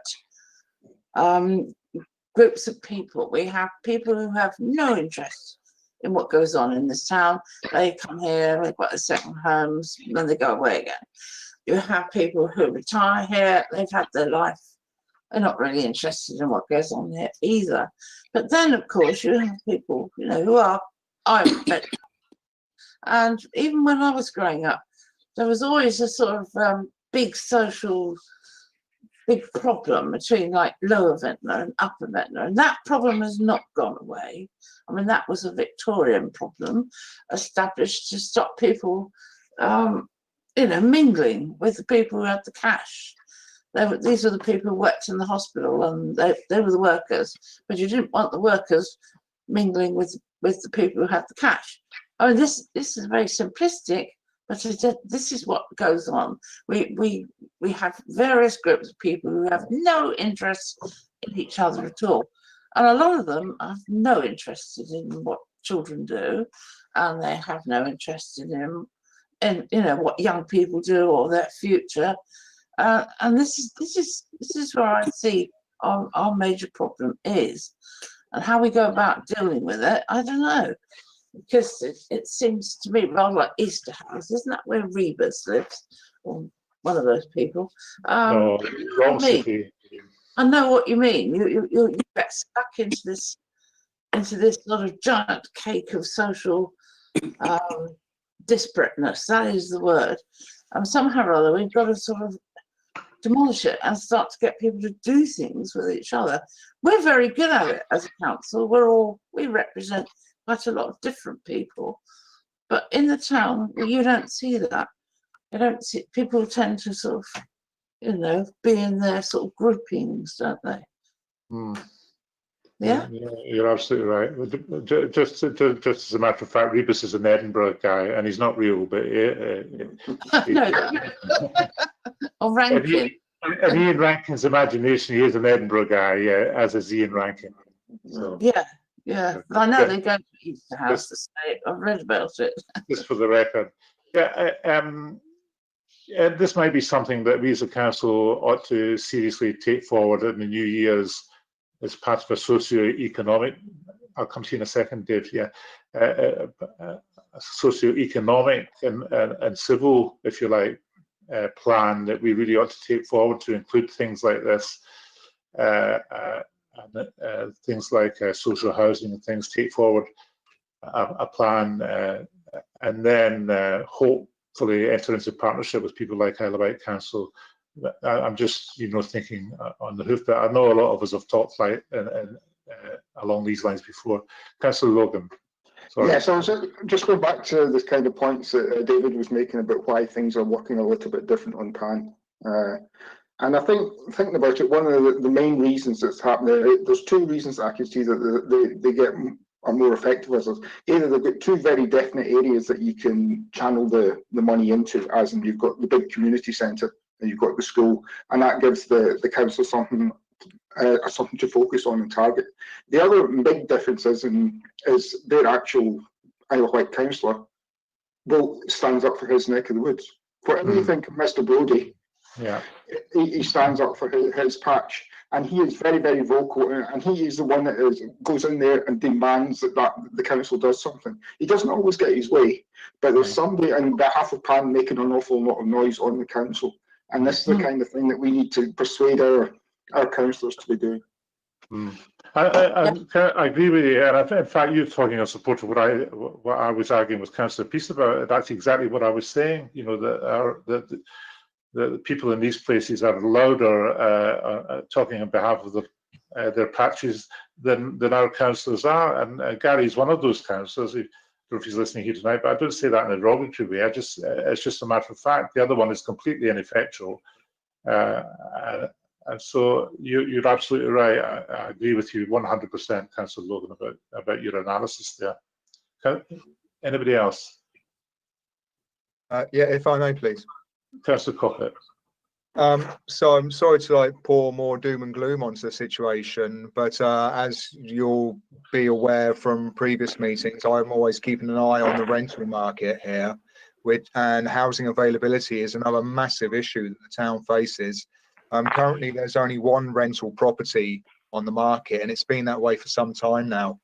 groups of people. We have people who have no interest in what goes on in this town. They come here, they've got their second homes, and then they go away again. You have people who retire here, they've had their life, they're not really interested in what goes on here either. But then, of course, you have people, you know, who are, and even when I was growing up, there was always a sort of big problem between like Lower Ventnor and Upper Ventnor, and that problem has not gone away. I mean, that was a Victorian problem established to stop people, you know, mingling with the people who had the cash. These were the people who worked in the hospital, and they were the workers, but you didn't want the workers mingling with the people who had the cash. I mean, this is very simplistic, but this is what goes on. We have various groups of people who have no interest in each other at all, and a lot of them have no interest in what children do, and they have no interest in you know, what young people do or their future. And this is where I see our major problem is, and how we go about dealing with it. I don't know, because it seems to me rather like Easter House. Isn't that where Rebus lives, or one of those people? No, wrong city. I know what you mean. You get stuck into this sort of giant cake of social disparateness. That is the word. And somehow or other, we've got to sort of demolish it and start to get people to do things with each other. We're very good at it as a council. We represent quite a lot of different people, but in the town you don't see that. You don't see, people tend to sort of, you know, be in their sort of groupings, don't they? Yeah, you're absolutely right. Just as a matter of fact, Rebus is an Edinburgh guy, and he's not real, but no. Or Rankin. In Ian Rankin's imagination, he is an Edinburgh guy, as is Ian Rankin. So, yeah. But I know they go to Easter House to say, I've read about it. Just for the record. This might be something that we as a council ought to seriously take forward in the new years as part of a socio-economic, I'll come to you in a second, Dave, a socio-economic and civil, if you like, plan that we really ought to take forward to include things like this, things like social housing and things, take forward a plan and then hopefully enter into partnership with people like Isle of Wight Council. I'm just, you know, thinking on the hoof, but I know a lot of us have talked like along these lines before. Councillor Logan. Sorry. Yeah, so just going back to the kind of points that David was making about why things are working a little bit different on PAN. And I think, thinking about it, one of the main reasons that's happening, there's two reasons I can see that they are more effective as us. Either they've got two very definite areas that you can channel the money into, as in you've got the big community centre and you've got the school, and that gives the council something to focus on and target. The other big difference is their actual Isle of Wight councillor stands up for his neck of the woods. Whatever you think of Mr. Brodie, he stands up for his patch, and he is very, very vocal, and he is the one that goes in there and demands that the council does something. He doesn't always get his way, but there's somebody on behalf of PAN making an awful lot of noise on the council, and this is the kind of thing that we need to persuade our councillors to be doing. I agree with you, and in fact, you're talking in support of what I was arguing with Councillor Peace about. That's exactly what I was saying. You know, that the people in these places are louder talking on behalf of their patches than our councillors are, and Gary's one of those councillors. I don't know if he's listening here tonight, but I don't say that in a derogatory way. It's just a matter of fact. The other one is completely ineffectual. And so you're absolutely right. I agree with you 100%, Councillor Logan, about your analysis there. Anybody else? Yeah, if I may, please. Councillor Cockett. So I'm sorry to pour more doom and gloom onto the situation, but as you'll be aware from previous meetings, I'm always keeping an eye on the rental market here, and housing availability is another massive issue that the town faces. Currently, there's only one rental property on the market, and it's been that way for some time now.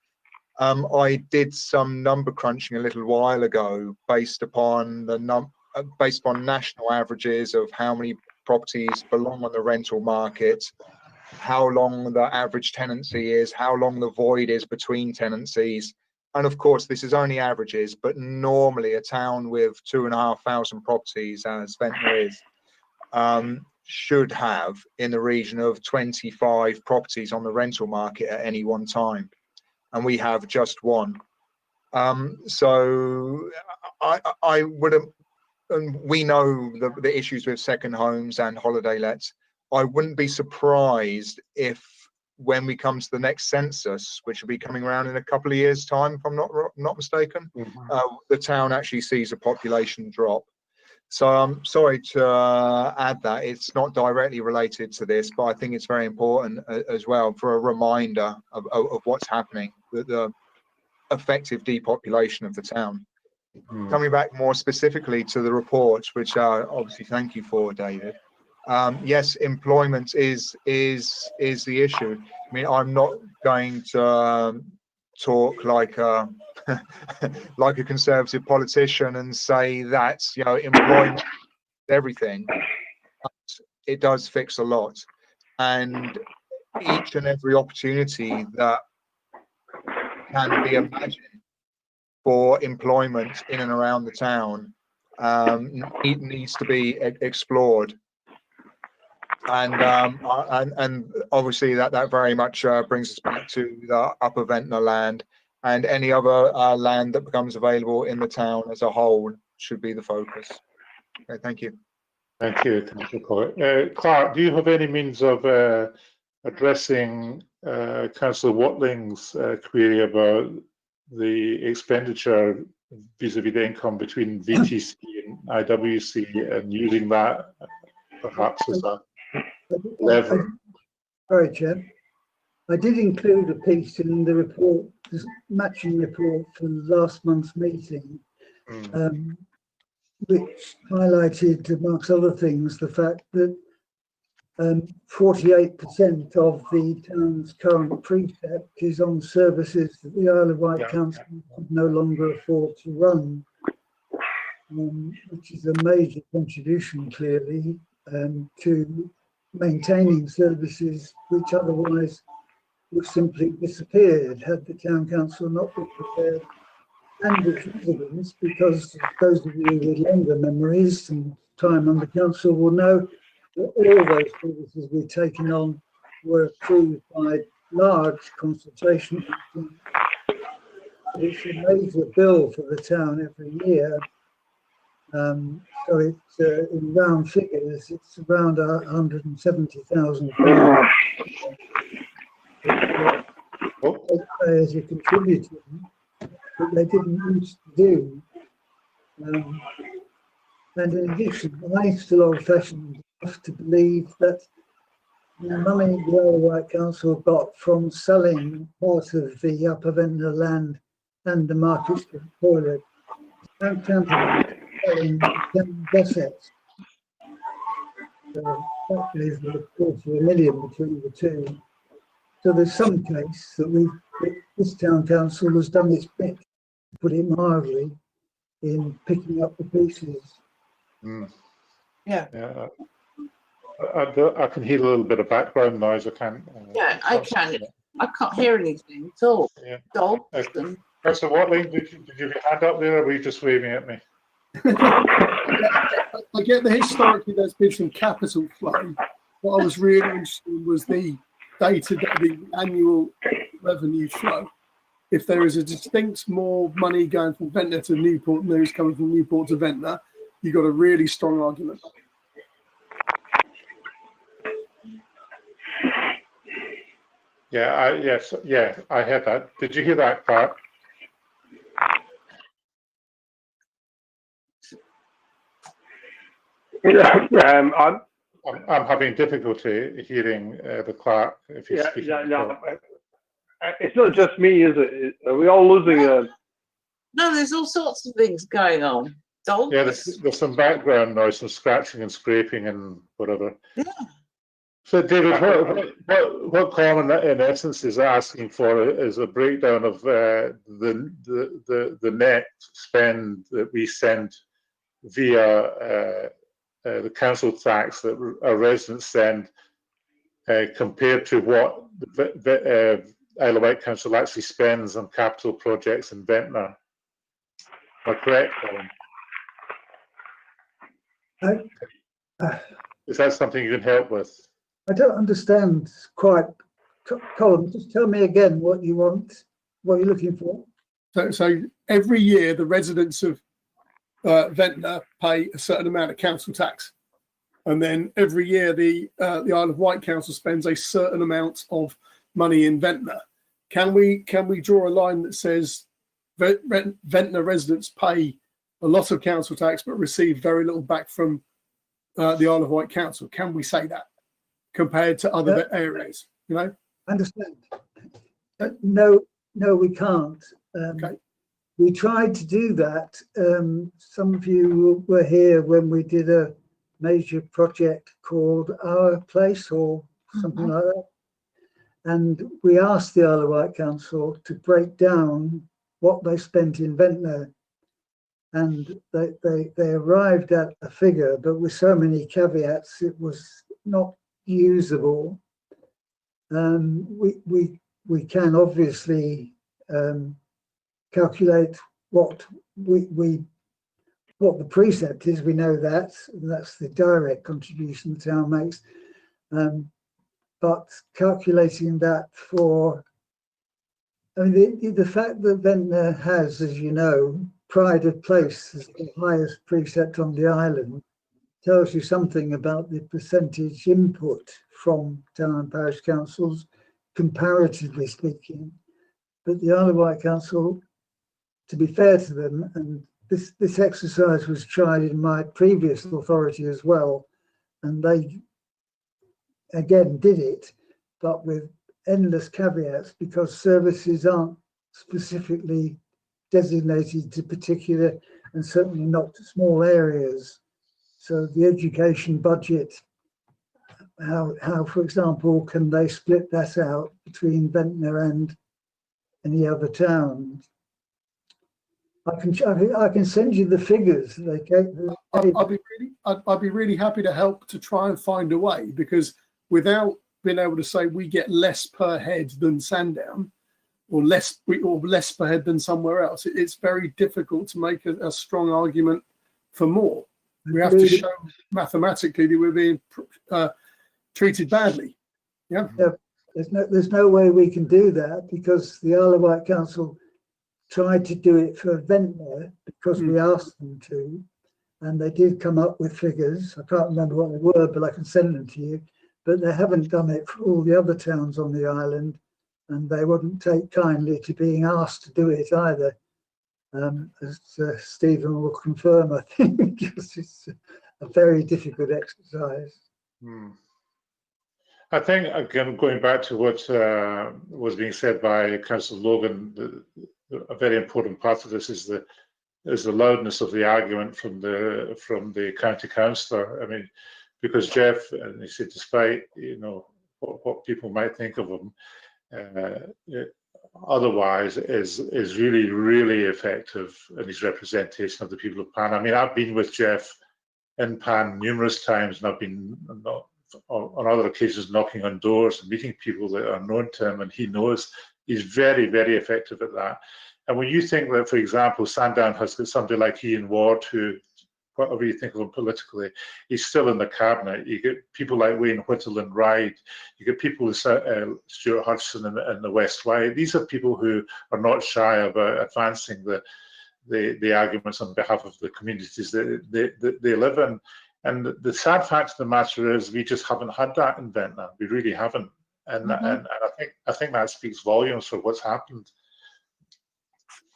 I did some number crunching a little while ago based upon national averages of how many properties belong on the rental market, how long the average tenancy is, how long the void is between tenancies. And of course, this is only averages, but normally a town with 2,500 properties, as Ventnor is, should have in the region of 25 properties on the rental market at any one time. And we have just one. So I would have, and we know the issues with second homes and holiday lets. I wouldn't be surprised if, when we come to the next census, which will be coming around in a couple of years' time, if I'm not mistaken, the town actually sees a population drop. So I'm sorry to add that. It's not directly related to this, but I think it's very important as well for a reminder of what's happening, the effective depopulation of the town. Coming back more specifically to the report, which obviously thank you for, David. Yes, employment is the issue. I mean, I'm not going to talk like a like a conservative politician and say that, you know, employment is everything. But it does fix a lot, and each and every opportunity that can be imagined for employment in and around the town it needs to be explored, and obviously that very much brings us back to the Upper Ventnor land, and any other land that becomes available in the town as a whole should be the focus. Okay, thank you. Thank you, Councillor Cockett. Clark, do you have any means of addressing Councillor Watling's query about the expenditure vis-a-vis the income between VTC and IWC, and using that perhaps as a lever? Sorry, Chair. I did include a piece in the report, this matching report from last month's meeting, which highlighted, amongst other things, the fact that 48% of the town's current precept is on services that the Isle of Wight Council could no longer afford to run, which is a major contribution, clearly, to maintaining services which otherwise would simply disappeared had the town council not been prepared, and its residents, because those of you with longer memories and time on the council will know that all those services we've taken on were approved by large consultation. It's a major bill for the town every year. So it's in round figures, it's around 170,000 pounds. As a contributor, but they didn't used to do. And in addition, I'm still old-fashioned enough to believe that the money the Isle of Wight Council got from selling part of the Upper Ventnor land and the Market Street toilet and counted selling assets. So that gave a $250,000 between the two. So there's some case that this town council has done its bit, to put it mildly, in picking up the pieces. Yeah. I can hear a little bit of background noise. I can. Yeah, I can. I can't hear anything at all. Yeah. Dogs. Councillor Watling, did you have your hand up there, or were you just waving at me? I get that historically there's been some capital flow. What I was really interested in was the day-to-day, the annual revenue flow. If there is a distinct more money going from Ventnor to Newport than there is coming from Newport to Ventnor, you've got a really strong argument. Yeah, I heard that. Did you hear that, Clark? I'm having difficulty hearing the Clark if he's speaking. It's not just me, is it? Are we all losing a? No, there's all sorts of things going on. Dogs. Yeah, there's some background noise, some scratching and scraping and whatever. Yeah. So, David, what Colin in essence is asking for is a breakdown of the net spend that we send via the council tax that our residents send compared to what the Isle of Wight Council actually spends on capital projects in Ventnor. Am I correct, Colin? Is that something you can help with? I don't understand quite. Colin, just tell me again what you want, what you're looking for. So every year the residents of Ventnor pay a certain amount of council tax, and then every year the Isle of Wight Council spends a certain amount of money in Ventnor. Can we draw a line that says Ventnor residents pay a lot of council tax but receive very little back from the Isle of Wight Council? Can we say that compared to other areas? You know, I understand. No, we can't. Okay. We tried to do that. Some of you were here when we did a major project called Our Place or something like that. And we asked the Isle of Wight Council to break down what they spent in Ventnor. And they arrived at a figure, but with so many caveats, it was not usable. We can obviously calculate what the precept is. We know that's the direct contribution the town makes, but calculating that for, I mean, the fact that Ventnor has, as you know, pride of place as the highest precept on the island tells you something about the percentage input from town and parish councils, comparatively speaking. But the Isle of Wight Council, to be fair to them, and this exercise was tried in my previous authority as well, and they again did it, but with endless caveats because services aren't specifically designated to particular and certainly not to small areas. So the education budget, how for example, can they split that out between Ventnor and any other town? I can send you the figures. I'd be really happy to help to try and find a way, because without being able to say we get less per head than Sandown or less per head than somewhere else, it's very difficult to make a strong argument for more. We have to show mathematically that we're being treated badly. Yeah. There's no way we can do that because the Isle of Wight Council tried to do it for Ventnor because we asked them to, and they did come up with figures. I can't remember what they were, but I can send them to you. But they haven't done it for all the other towns on the island, and they wouldn't take kindly to being asked to do it either. As Stephen will confirm, I think, because it's a very difficult exercise. I think, again, going back to what was being said by Councillor Logan, a very important part of this is the loudness of the argument from the county councillor. I mean, because Jeff, and he said, despite what people might think of him, otherwise is really effective in his representation of the people of Pan. I mean, I've been with Jeff in Pan numerous times, and I've been on other occasions knocking on doors and meeting people that are known to him, and he knows he's very effective at that. And when you think that, for example, Sandown has got somebody like Ian Ward, who, whatever you think of him politically, he's still in the cabinet. You get people like Wayne Whittle and Ryde. You get people like Stuart Hodgson in the West Wight. These are people who are not shy about advancing the arguments on behalf of the communities that they live in. And the sad fact of the matter is we just haven't had that in Ventnor. We really haven't. and Mhm. and I think that speaks volumes for what's happened.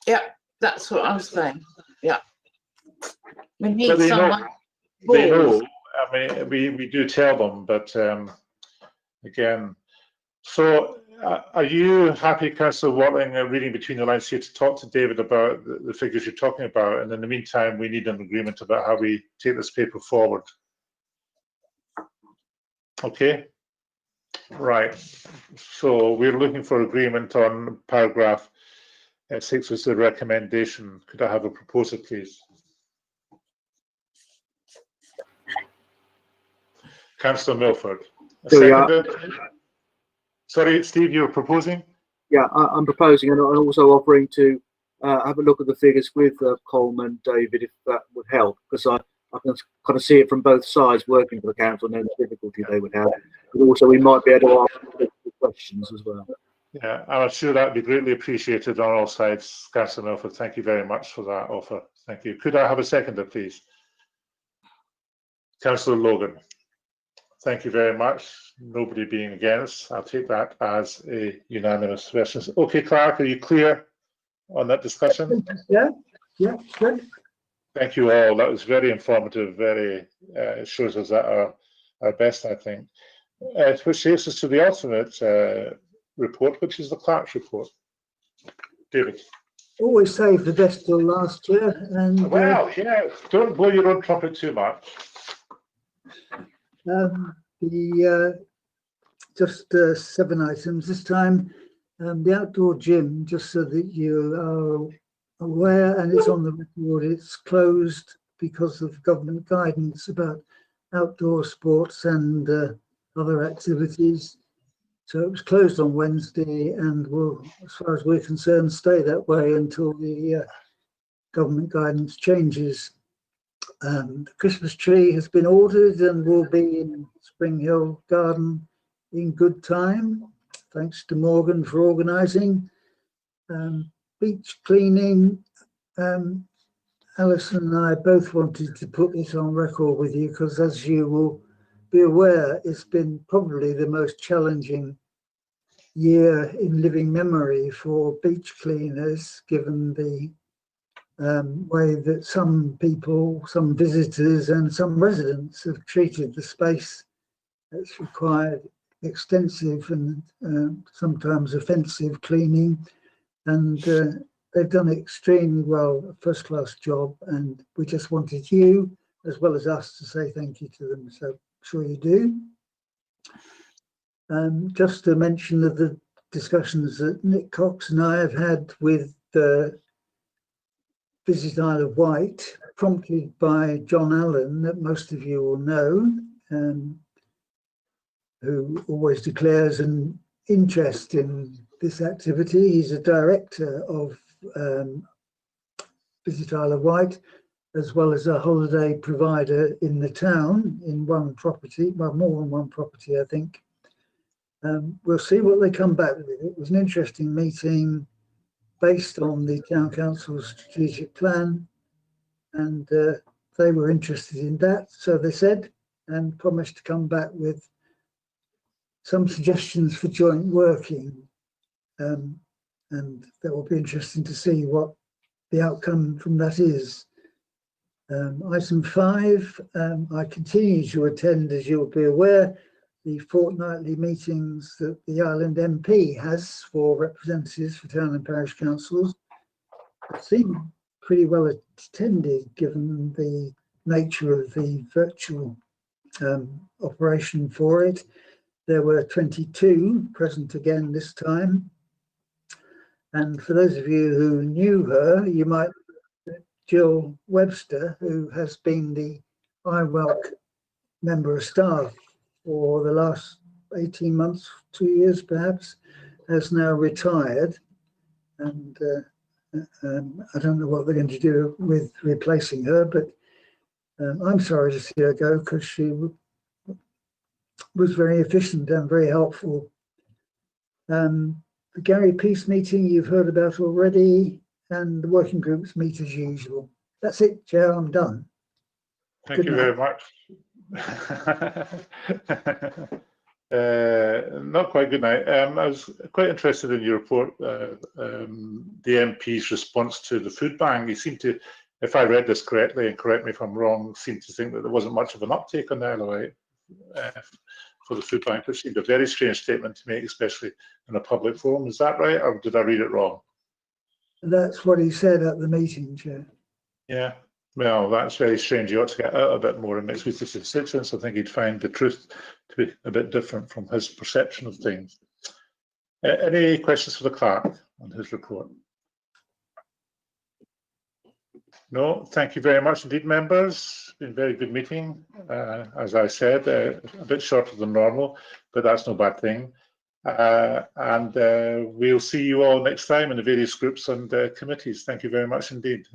Yeah, that's what I was saying. Yeah. We But need they someone. know, they balls. know. I mean, we do tell them, but again, so are you happy, Councillor Watling, reading between the lines here, to talk to David about the figures you're talking about? And in the meantime, we need an agreement about how we take this paper forward. Okay, right. So we're looking for agreement on paragraph 6 as the recommendation. Could I have a proposal, please? Councillor Milford. Seconded. Sorry, Steve, you're proposing? Yeah, I'm proposing and also offering to have a look at the figures with Coleman, David, if that would help, because I can kind of see it from both sides working for the council and then the difficulty they would have. But also, we might be able to ask questions as well. Yeah, I'm sure that'd be greatly appreciated on all sides, Councillor Milford. Thank you very much for that offer. Thank you. Could I have a seconder, please? Councillor Logan. Thank you very much. Nobody being against. I'll take that as a unanimous version. Okay, Clark, are you clear on that discussion? Yeah, good. Thank you all. That was very informative. Very shows us at our best, I think. Which takes us to the alternate report, which is the Clark's report. David. Always save the best till last year, and well, yeah, don't blow your own trumpet too much. Just 7 items this time. The outdoor gym, just so that you are aware, and it's on the record, it's closed because of government guidance about outdoor sports and other activities. So it was closed on Wednesday and will, as far as we're concerned, stay that way until the government guidance changes. The Christmas tree has been ordered and will be in Spring Hill Garden in good time. Thanks to Morgan for organising. Beach cleaning. Alison and I both wanted to put this on record with you because, as you will be aware, it's been probably the most challenging year in living memory for beach cleaners, given the way that some people, some visitors and some residents have treated the space. It's required extensive and sometimes offensive cleaning, and they've done extremely well, a first-class job, and we just wanted you, as well as us, to say thank you to them, so I'm sure you do. Just to mention of the discussions that Nick Cox and I have had with Visit Isle of Wight, prompted by John Allen, that most of you will know, who always declares an interest in this activity. He's a director of Visit Isle of Wight, as well as a holiday provider in the town, in one property, well, more than one property, I think. We'll see what they come back with. It was an interesting meeting based on the Town Council's strategic plan, and they were interested in that, so they said, and promised to come back with some suggestions for joint working, and that will be interesting to see what the outcome from that is. Item 5, I continue to attend, as you'll be aware, the fortnightly meetings that the Island MP has for representatives for town and parish councils. It seemed pretty well attended, given the nature of the virtual operation for it. There were 22 present again this time. And for those of you who knew her, you might, Jill Webster, who has been the IWELC member of staff for the last 18 months, 2 years perhaps, has now retired. And I don't know what they're going to do with replacing her, but I'm sorry to see her go, because she was very efficient and very helpful. The Gary Peace meeting you've heard about already, and the working groups meet as usual. That's it, Chair, I'm done. Thank you very much. Not quite good night. I was quite interested in your report, the MP's response to the food bank. He seemed to, if I read this correctly, and correct me if I'm wrong, seemed to think that there wasn't much of an uptake on the LOA for the food bank, which seemed a very strange statement to make, especially in a public forum. Is that right, or did I read it wrong? That's what he said at the meeting, Chair. Yeah. Well, that's very strange. You ought to get out a bit more and mix with his constituents. I think he'd find the truth to be a bit different from his perception of things. Any questions for the clerk on his report? No, thank you very much indeed, members. It's been a very good meeting. As I said, a bit shorter than normal, but that's no bad thing. And we'll see you all next time in the various groups and committees. Thank you very much indeed.